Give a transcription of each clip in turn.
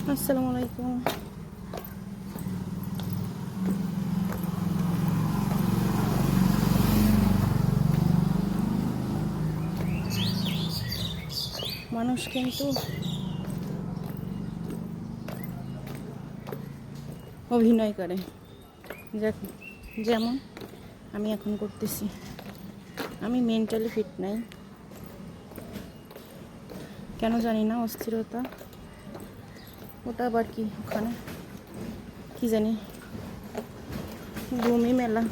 আসসালামু আলাইকুম। মানুষ কিন্তু অভিনয় করে, যেমন আমি এখন করতেছি। আমি মেন্টালি ফিট নাই, কেন জানি না, অস্থিরতা। ওটা আবার কি, ওখানে কি জানি, ঘুমি মেলা।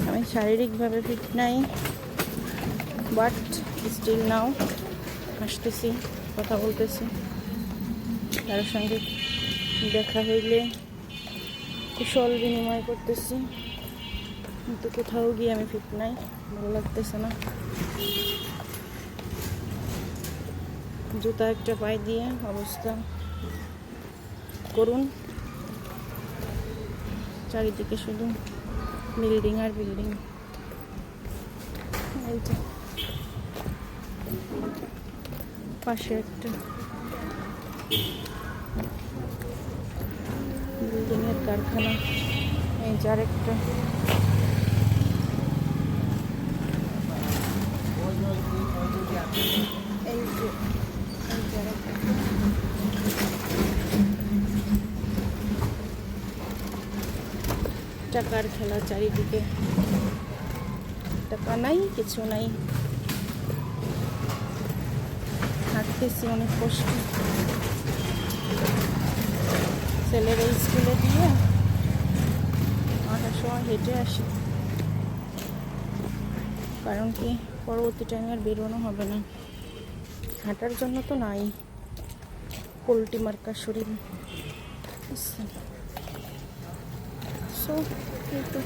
আমি শারীরিকভাবে ফিট নাই, বাট স্টিল নাও হাসতেছি, কথা বলতেছি, কারোর সঙ্গে দেখা হইলে কুশল বিনিময় করতেছি। কিন্তু কোথাও গিয়ে আমি ফিট নাই, ভালো লাগতেছে না। জুতা একটা পায়ে দিয়ে অবস্থা করুন, চারিদিকে শুধু বিল্ডিং আর বিল্ডিং। এইটা পাশে একটা বিল্ডিংয়ের কারখানা, এই যার একটা এই যে টাকার খেলা, চারিদিকে টাকা নাই, কিছু নাই। হাঁটতেছি অনেক কষ্ট, ছেলেরা স্কুলে দিয়ে 8টার সময় হেঁটে আসি, কারণ কি পরবর্তী টাইমে আর বেরোনো হবে না। হাঁটার জন্য তো নাই, পোল্ট্রি মার্কা শরীর। সো এই তো,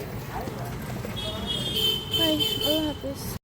হাই, আল্লাহ হাফেজ।